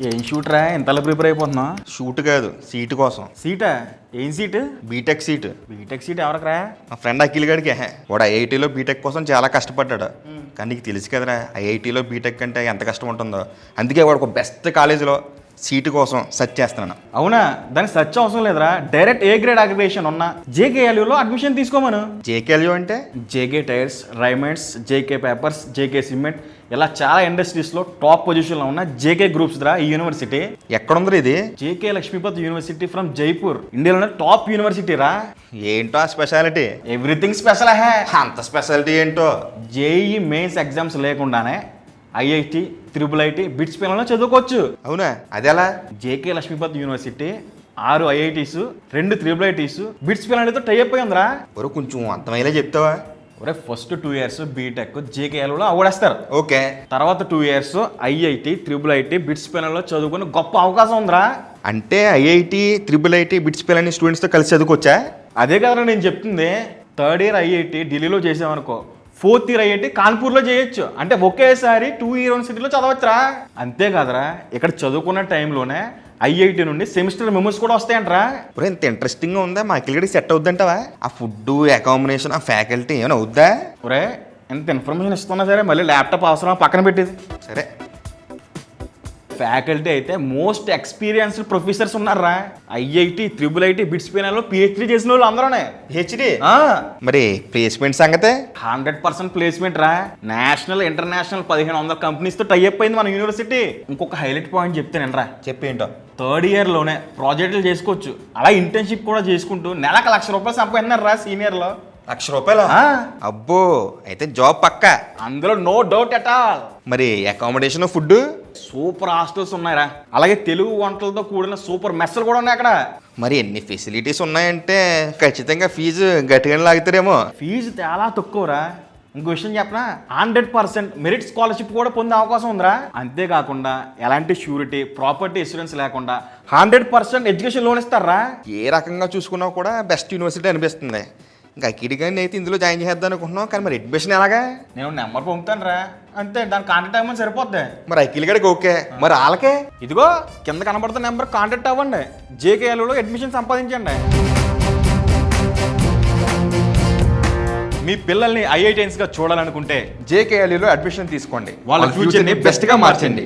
ఏం షూట్ రా ఇంతలో ప్రిపేర్ అయిపోతున్నా? షూట్ కాదు, సీటు కోసం. సీటా? ఏం seat? BTech seat. BTech seat ఎవరికరా? మా ఫ్రెండ్ అఖిల్ గడికి వాడు ఐఐటీలో బీటెక్ కోసం చాలా కష్టపడ్డాడు. కానీ నీకు తెలుసు కదరా ఐఐటీలో బీటెక్ అంటే ఎంత కష్టం ఉంటుందో. అందుకే వాడు ఒక బెస్ట్ కాలేజీలో సీటు కోసం సెర్చ్ చేస్తున్నాను. అవునా? దానికి సెర్చ్ అవసరం లేదురా, డైరెక్ట్ ఏ గ్రేడ్ అగ్రిగేషన్ ఉన్న జేకేఎల్యూలో అడ్మిషన్ తీసుకోమను. జేకేఎల్యూ అంటే JK tyres, Raymonds, JK papers, JK cement, ఇలా చాలా ఇండస్ట్రీస్లో టాప్ పొజిషన్లో ఉన్న జేకే గ్రూప్స్ రా ఈ యూనివర్సిటీ. ఎక్కడుంది ఇది? JK Lakshmipat university from Jaipur, ఇండియాలోనే టాప్ యూనివర్సిటీ రా. ఏంటో ఆ స్పెషాలిటీ? ఎవ్రీథింగ్ స్పెషల్ హే. అంత స్పెషాలిటీ ఏంటో? జేఈ మెయిన్స్ ఎగ్జామ్స్ లేకుండానే ఐఐటి, IIIT, బిట్స్ పిల్లలు చదువుకోవచ్చు. అవునా? అదెలా? JK Lakshmipat university 6 IITs, 2 IIITs, BITS పిల్లలతో టై అయిపోయిందిరా. ఒరే కొంచెం అంతమైనా చెప్తావా? ఒరే ఫస్ట్ 2 years బీటెక్ జేకేఎల్లో అవడేస్తారు. ఓకే. తర్వాత 2 years ఐఐటి, IIIT, బిట్స్ పిల్లల్లో చదువుకుని గొప్ప అవకాశం ఉందిరా. అంటే ఐఐటి, IIIT, బిట్స్ పిల్లని స్టూడెంట్స్తో కలిసి చదువుకోవచ్చా? అదే కదరా నేను చెప్తుంది. 3rd year ఐఐటి ఢిల్లీలో చేసామనుకో, 4th year ఐఐటి కాన్పూర్లో చేయొచ్చు. అంటే ఒకేసారి 2 యూనివర్సిటీలో చదవచ్చురా. అంతేకాదరా, ఇక్కడ చదువుకున్న టైంలోనే ఐఐటి నుండి సెమిస్టర్ మెమోస్ కూడా వస్తాయంటరా. ఇప్పుడు ఇంత ఇంట్రెస్టింగ్గా ఉందా? మా అఖిల్గడికి సెట్ అవుద్దంటావా? ఆ ఫుడ్, అకామిడేషన్, ఆ ఫ్యాకల్టీ ఏమైనా అవుద్దా? ఒరే ఎంత ఇన్ఫర్మేషన్ ఇస్తున్నా సరే మళ్ళీ ల్యాప్టాప్ అవసరం పక్కన పెట్టేది. సరే. ఫ్యాకల్టీ అయితే మోస్ట్ ఎక్స్పీరియన్స్డ్ ప్రొఫెసర్స్ ఉన్నారా. ఐఐటి, IIIT, బిట్స్ పిల్లల్లో PhD చేసిన వాళ్ళు అందరూనే. హెచ్డి? మరి ప్లేస్మెంట్ సంగతే? 100% ప్లేస్మెంట్ రా. నేషనల్, ఇంటర్నేషనల్ 1500 కంపెనీస్తో టై అప్ అయింది మన యూనివర్సిటీ. ఇంకొక హైలైట్ పాయింట్ చెప్తానండి రా. చెప్పేంటో? 3rd yearలోనే ప్రాజెక్టులు చేసుకోవచ్చు. అలా ఇంటర్న్షిప్ కూడా చేసుకుంటూ నెలకు ₹1,00,000 సంపాదిన్నారు రా సీనియర్లో. ₹1,00,000? అబ్బో, అయితే జాబ్ పక్కా. అందులో నో డౌట్ ఎట్ ఆల్. మరి అకామిడేషన్, ఫుడ్? సూపర్ హాస్టల్స్ ఉన్నాయిరా. అలాగే తెలుగు వంటలతో కూడిన సూపర్ మెస్సులు కూడా ఉన్నాయి అక్కడ. మరి ఎన్ని ఫెసిలిటీస్ ఉన్నాయంటే ఖచ్చితంగా ఫీజు గట్టిగానే లాగుతారేమో. ఫీజు చాలా తక్కువరా. ఇంకో విషయం చెప్పనా, 100% మెరిట్ స్కాలర్షిప్ కూడా పొందే అవకాశం ఉందిరా. అంతేకాకుండా ఎలాంటి షూరిటీ, ప్రాపర్టీ ఇన్సూరెన్స్ లేకుండా 100% ఎడ్యుకేషన్ లోన్ ఇస్తారా. ఏ రకంగా చూసుకున్నా కూడా బెస్ట్ యూనివర్సిటీ అనిపిస్తుంది. ఇంకా అకిడిగాని అయితే ఇందులో జాయిన్ చేద్దాం అనుకుంటున్నాం. కానీ మరి అడ్మిషన్ ఎలాగా? నేను నెంబర్ పంపుతాను రా, అంతే. దాని కాంటాక్ట్ అవ్వమని సరిపోద్ది. మరి అఖిల్ గడికి ఓకే, మరి వాళ్ళకే? ఇదిగో కింద కనబడుతున్న నెంబర్ కాంటాక్ట్ అవ్వండి. జేకేఎల్లో అడ్మిషన్ సంపాదించండి. మీ పిల్లల్ని IITians గా చూడాలనుకుంటే జేకేఎల్యూలో అడ్మిషన్ తీసుకోండి. వాళ్ళ ఫ్యూచర్ని బెస్ట్గా మార్చండి.